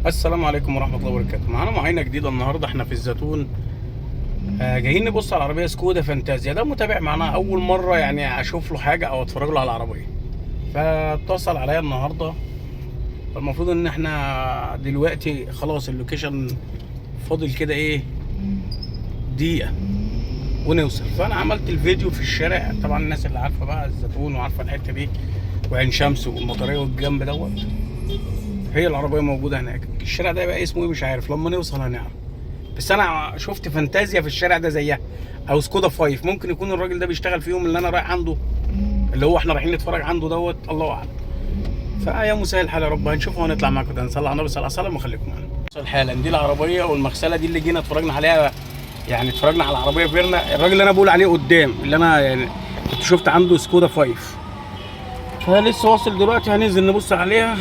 السلام عليكم ورحمة الله وبركاته. معانا معاينة جديدة النهاردة، احنا في الزيتون. جايين نبص على العربية سكودا فانتازيا. ده متابع معانا أول مرة يعني أشوف له حاجة أو أتفرج له على العربية، فاتصل عليا النهاردة. فالمفروض إن احنا دلوقتي خلاص اللوكيشن فاضل كده إيه دقيقة ونوصل. فأنا عملت الفيديو في الشارع. طبعا الناس اللي عارفة بقى الزيتون وعارفة الحتة دي وعين شمس والمطرية والجنب دوت، هي العربية موجودة هناك. الشارع ده يبقى اسمه ايه مش عارف، لما نوصل هنعرف. بس انا شفت فانتازيا في الشارع ده زيها، او سكودا 5. ممكن يكون الراجل ده بيشتغل فيهم اللي انا رايح عنده، اللي هو احنا رايحين نتفرج عنده دوت، الله اعلم. فيا مسهل الحال يا رب، هنشوفه ونطلع معاكم. ده نصلي على النبي صلى الله عليه وسلم وخليكم معانا. وصل حالا دي العربية والمغسلة دي اللي جينا اتفرجنا عليها. يعني اتفرجنا على العربية فيرنا، الراجل اللي انا بقول عليه قدام، اللي انا يعني كنت شفت عنده سكودا 5. فلسه واصل دلوقتي، هننزل نبص عليها.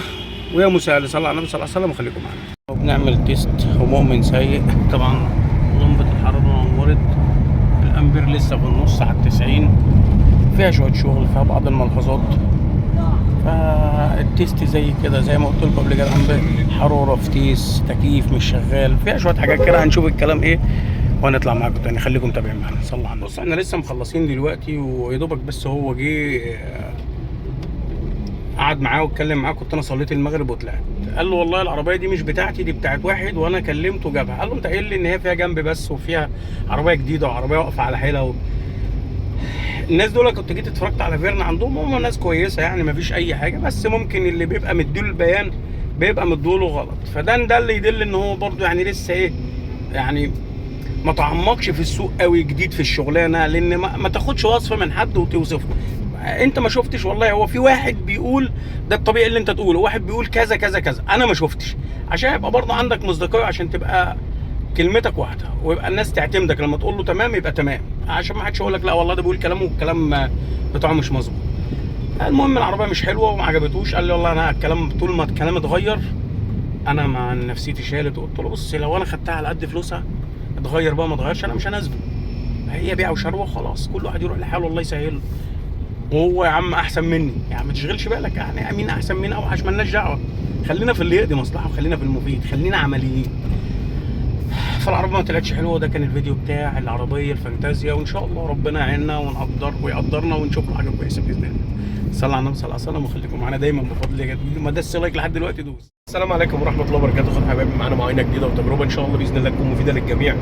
ويا مسهل، صلى على النبي صلى الله عليه وسلم وخليكم معانا. وبنعمل تيست ومؤمن سيء. طبعا لمبة الحرارة نورت، الامبير لسه في النص على 90، فيها شوية شغل، فيها بعض الملحوظات. فالتيست زي كده، زي ما قلت لكم قبل كده، حرارة، فتيس، تكييف مش شغال، فيها شوية حاجات كده. هنشوف الكلام ايه وهنطلع معاكم تاني. خليكم متابعين معانا. صلى على النبي. بص احنا لسه مخلصين دلوقتي ويا دوبك، بس هو جه قعد معاه واتكلم معاه. كنت انا صليت المغرب وطلعت. قال له والله العربيه دي مش بتاعتي، دي بتاعت واحد، وانا كلمته جابها. قال له انت قايل لي ان هي فيها جنب بس، وفيها عربيه جديده وعربيه واقفه على حيلها الناس دول كنت جيت اتفرجت على فيرنا عندهم، هم ناس كويسه يعني ما فيش اي حاجه، بس ممكن اللي بيبقى مديله البيان بيبقى مديله غلط. فده اللي يدل ان هو برده يعني لسه ايه، يعني ما تعمقش في السوق قوي، جديد في الشغلانه. لان ما تاخدش وصفه من حد وتوصفه انت ما شفتش. والله هو في واحد بيقول ده الطبيعي اللي انت تقوله، واحد بيقول كذا كذا كذا، انا ما شفتش، عشان يبقى برضه عندك مصداقيه، عشان تبقى كلمتك واحده، ويبقى الناس تعتمدك. لما تقول له تمام يبقى تمام، عشان ما حدش يقول لك لا والله ده بيقول كلامه والكلام بتاعه مش مظبوط. المهم العربيه مش حلوه وما عجبتوش. قال لي والله انا الكلام طول ما الكلام اتغير انا مع نفسيتي شالت. قلت له بص، لو انا خدتها على قد فلوسها اتغير بقى ما اتغيرش انا مش هناسبه، هي بيع وشروه خلاص، كل واحد يروح لحاله الله يسهله. وهو يا عم احسن مني، يعني ما تشغلش بالك يعني مين احسن مين اوحش، مالناش دعوه. خلينا في اللي يقضي مصلحه، وخلينا في المفيد، خلينا عمليين. فالعربيه ما طلعتش حلوه. ده كان الفيديو بتاع العربيه الفانتازيا، وان شاء الله ربنا يعيننا ويقدرنا ونشوف حاجه كويسه باذن الله. صلى على النبي صلى الله عليه وسلم وخليكم معانا دايما بفضل الله. ما دس لايك لحد دلوقتي دوس. السلام عليكم ورحمه الله وبركاته. خد حبايبي معانا معاينه جديده وتجربه ان شاء الله باذن الله تكون مفيده للجميع.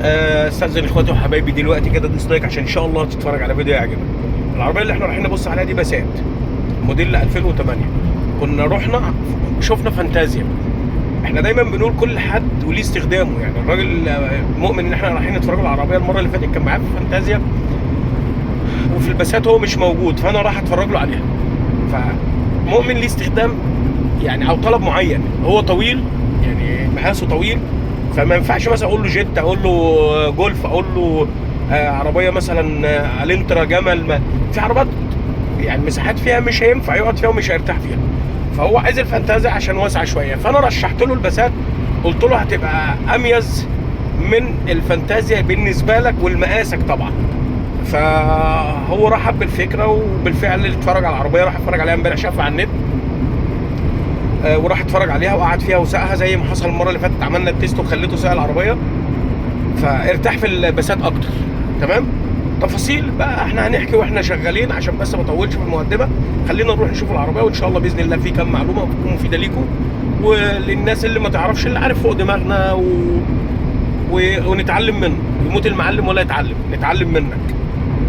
استاذن اخواتي وحبايبي دلوقتي كده دوس لايك عشان ان شاء الله تتفرج على فيديو يعجبك. العربيه اللي احنا رايحين نبص عليها دي باسات موديل 2008. كنا رحنا شفنا فانتازيا. احنا دايما بنقول كل حد وليه استخدامه، يعني الراجل مؤمن ان احنا رايحين نتفرج على العربيه المره اللي فاتت كان معاه في فانتازيا، وفي الباسات هو مش موجود، فانا راح اتفرج له عليها. فمؤمن ليه استخدام يعني او طلب معين. هو طويل يعني مقاسه طويل، فما ينفعش مثلا اقول له جيت، اقول له جولف، اقول له عربيه مثلا الانترا جمل. في عربيات يعني مساحات فيها مش هينفع يقعد فيها ومش هيرتاح فيها، فهو عايز الفانتازيا عشان واسعه شويه. فانا رشحت له الباسات، قلت له هتبقى اميز من الفانتازيا بالنسبه لك ولمقاسك طبعا. فهو رحب بالفكره، وبالفعل اتفرج على العربيه، راح اتفرج عليها امبارح، شافها على النت وراح اتفرج عليها وقعد فيها وساقها زي ما حصل المره اللي فاتت. عملنا التيست وخليته ساق العربيه، فارتاح في الباسات اكتر. تمام. تفاصيل بقى احنا هنحكي واحنا شغالين عشان بس ما اطولش في المقدمه. خلينا نروح نشوف العربيه، وان شاء الله باذن الله في كام معلومه تكون مفيده ليكم وللناس اللي ما تعرفش، اللي عارف فوق دماغنا ونتعلم منه. يموت المعلم ولا يتعلم، نتعلم منك.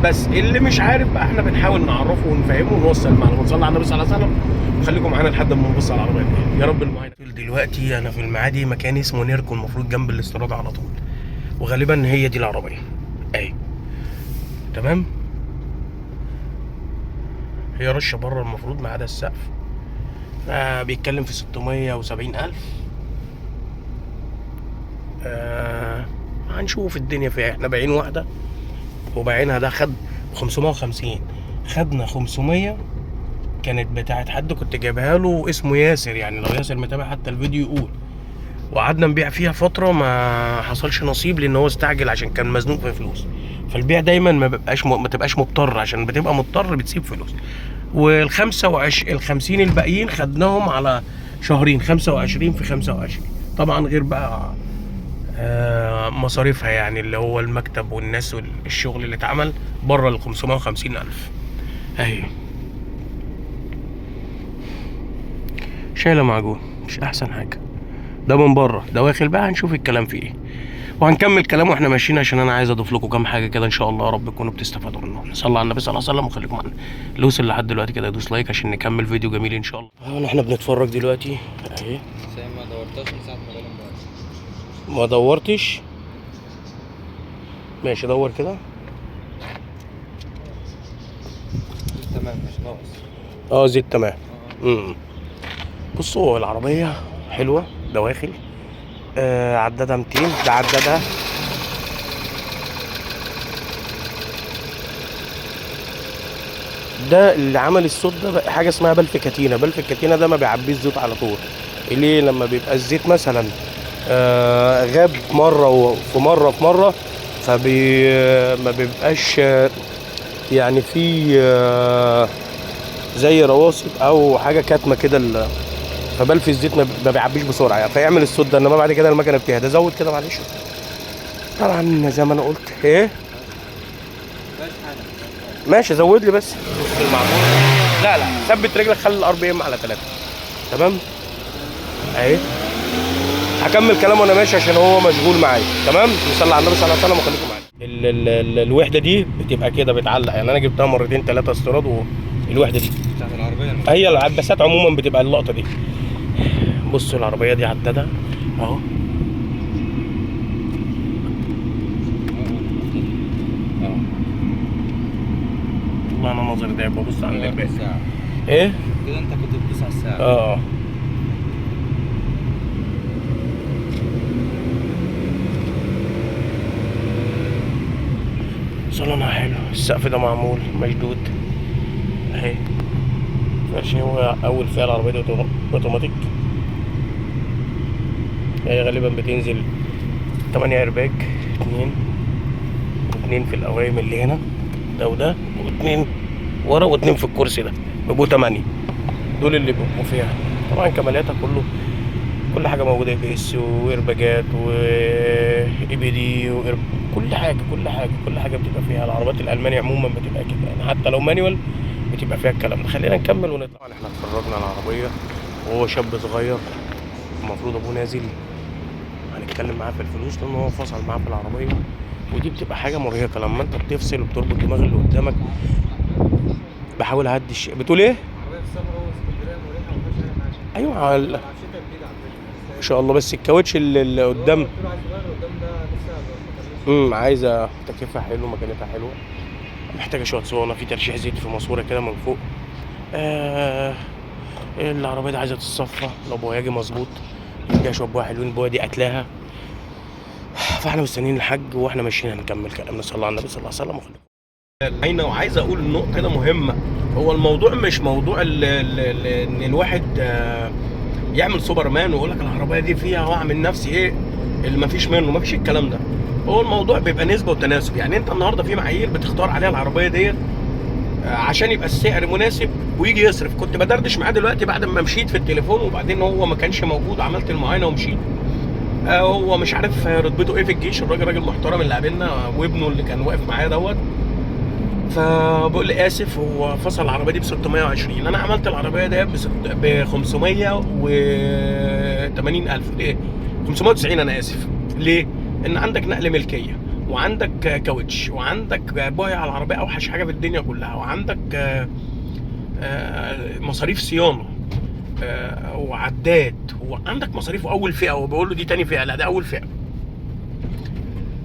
بس اللي مش عارف بقى احنا بنحاول نعرفه ونفهمه ونوصل المعلومه. صلى على النبي صلى الله عليه وسلم. خليكم معانا لحد ما نبص على العربيه دي. يا رب المعاينه. دلوقتي انا في المعادي، مكان اسمه نيركو، المفروض جنب الاستراد على طول، وغالبا هي دي العربيه اهي. تمام. هي رشه بره المفروض ما عدا السقف، بيتكلم في 670,000. هنشوف الدنيا فيها. احنا بايعين واحده وبايعينها، ده خد 550، خدنا 500 كانت بتاعت حد كنت جايبها له اسمه ياسر، يعني لو ياسر متابع حتى الفيديو يقول. وقعدنا نبيع فيها فتره ما حصلش نصيب، لان هو استعجل عشان كان مزنوق في فلوس. فالبيع دايما ما تبقاش مضطر، عشان بتبقى مضطر بتسيب فلوس. وال50 الباقيين خدناهم على شهرين 25 في 25. طبعا غير بقى مصاريفها، يعني اللي هو المكتب والناس والشغل اللي اتعمل بره ال 550,000 اهي. شايله معجون مش احسن حاجه. ده من بره، دواخل بقى هنشوف الكلام فيه ايه، وهنكمل كلام واحنا ماشيين، عشان انا عايز اضيف لكم كام حاجه كده ان شاء الله يا رب تكونوا بتستفادوا منهم. صلوا على النبي صلى الله عليه وسلم وخليكم معانا. اللي وصل لحد دلوقتي كده يدوس لايك عشان نكمل فيديو جميل ان شاء الله. احنا بنتفرج دلوقتي اهي. ما دورتهاش من ساعه ما جالي امبارح. ما دورتش؟ ماشي دور كده. تمام مش ناقص. زيت تمام. بصوا العربيه حلوه دواخل. عدادها 200، ده عدادها ده اللي عمل الصوت ده حاجه اسمها بلف كاتينا. بلف الكاتينا ده ما بيعبيش زيت على طول. ليه؟ لما بيبقى الزيت مثلا غاب مره وفي مره ما بيبقاش يعني في زي رواسب او حاجه كاتمه كده، فبلف الزيت ما بيعبيش بسرعه يعني، فيعمل الصوت ده. انما بعد كده المكنه بتهدى. زود كده معلش. طبعا زي ما انا قلت ايه. ماشي زود لي بس. لا ثبت رجلك، خلي الار بي ام على 3. تمام اهي. هكمل كلام وانا ماشي عشان هو مشغول معايا. تمام. نصلي على النبي صلى الله عليه وسلم وخليكم معايا. الوحده دي بتبقى كده بتعلق يعني. انا جبتها مرتين 3 استيراد. والوحده دي بتاعت العربيه هي العدسات عموما بتبقى اللقطه دي. بصوا العربيه دي عدادها اهو. والله انا ناظر ده ببص على الباقي. ايه كده انت كنت بتدوس على الساعه. صالونها حلو. السقف ده معمول مشدود اهي. فرش. هو اول فئه العربيه دي اوتوماتيك. هي غالبا بتنزل 8 ايرباج، 2 في القوايم اللي هنا ده وده، و2 ورا و2 في الكرسي ده، بيبقوا 8. دول اللي بيبقوا فيها. طبعا كمالياتها كل حاجه موجوده. اي بي اس وايرباجات واي بي دي كل حاجه بتبقى فيها. العربيات الالماني عموما بتبقى كده يعني، حتى لو مانيوال بتبقى فيها الكلام ده. خلينا نكمل ونطلع. طبعا احنا اتفرجنا على العربيه وهو شاب صغير، المفروض ابوه نازل. هنتكلم معاه في الفلوس لان هو فصل معاه في العربيه. ودي بتبقى حاجه مرهقه لما انت بتفصل وبتربط دماغ اللي قدامك. بحاول اهدي الشيء. بتقول ايه؟ ايوه ما شاء الله. بس الكاوتش اللي قدام عايزه تكييفها حلو، مكانتها حلوه، محتاجه شويه صوانه، في ترشيح زيت في ماسوره كده من فوق. العربيه دي عايزه تتصفى لو بواجي مظبوط. فيها شويه بواجي حلوين. البواجي دي قتلاها. فاحنا مستنيين الحاج واحنا ماشيين هنكمل كلامنا. صلى على النبي صلى الله عليه وسلم. عينا. وعايز اقول النقطه كده مهمه. هو الموضوع مش موضوع ان الواحد يعمل سوبرمان ويقول لك العربيه دي فيها واعمل نفسي ايه اللي مفيش منه. مفيش الكلام ده. هو الموضوع بيبقى نسبه وتناسب. يعني انت النهارده في معايير بتختار عليها العربيه ديت عشان يبقى السعر مناسب ويجي يصرف. كنت بدردش معاه دلوقتي بعد ما مشيت في التليفون، وبعدين هو ما كانش موجود. عملت المعاينه ومشيت. هو مش عارف رتبته ايه في الجيش. الراجل راجل محترم اللي قابلنا، وابنه اللي كان واقف معايا دوت. فبقول لي اسف، هو فصل العربيه دي ب 620. انا عملت العربيه دي ب 580,000. ليه؟ 590 انا اسف. ليه؟ ان عندك نقل ملكيه، وعندك كاوتش، وعندك بايع على العربيه اوحش حاجه في الدنيا كلها، وعندك مصاريف صيانه وعداد، وعندك مصاريف اول فئه. وبقول له دي تاني فئه، لا ده اول فئه.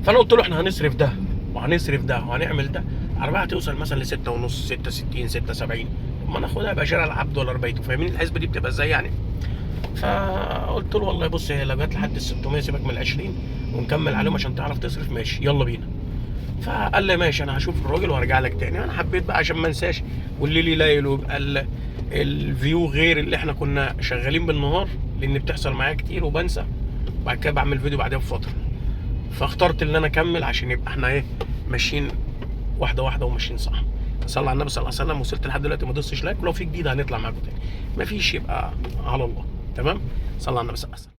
فانا قلت له احنا هنصرف ده وهنصرف ده وهنعمل ده. العربيه هتوصل مثلا ل 6.5، 6.60، 6.70. ما ناخدها يبقى شارع العبد ولا ربيته. فاهمين الحسبه دي بتبقى ازاي يعني؟ فقلت له والله بص، هي لو جت لحد ال 600 سيبك من ال 20 ونكمل عليهم عشان تعرف تصرف. ماشي يلا بينا. فقال لي ماشي انا هشوف الراجل وارجع لك تاني. انا حبيت بقى عشان ما انساش والليل يليل ويبقى الفيو غير اللي احنا كنا شغالين بالنهار، لان بتحصل معايا كتير وبنسى. بعد كده بعمل فيديو بعدها بفتره. فاخترت ان انا اكمل عشان يبقى احنا ايه ماشيين واحده واحده وماشيين صح. صلى على النبي صلى الله عليه وسلم. وصلت لحد دلوقتي ما دوستش لايك، ولو في جديد هنطلع معاكم تاني. مفيش يبقى على الله. تمام. صلى على النبي صلى الله عليه وسلم.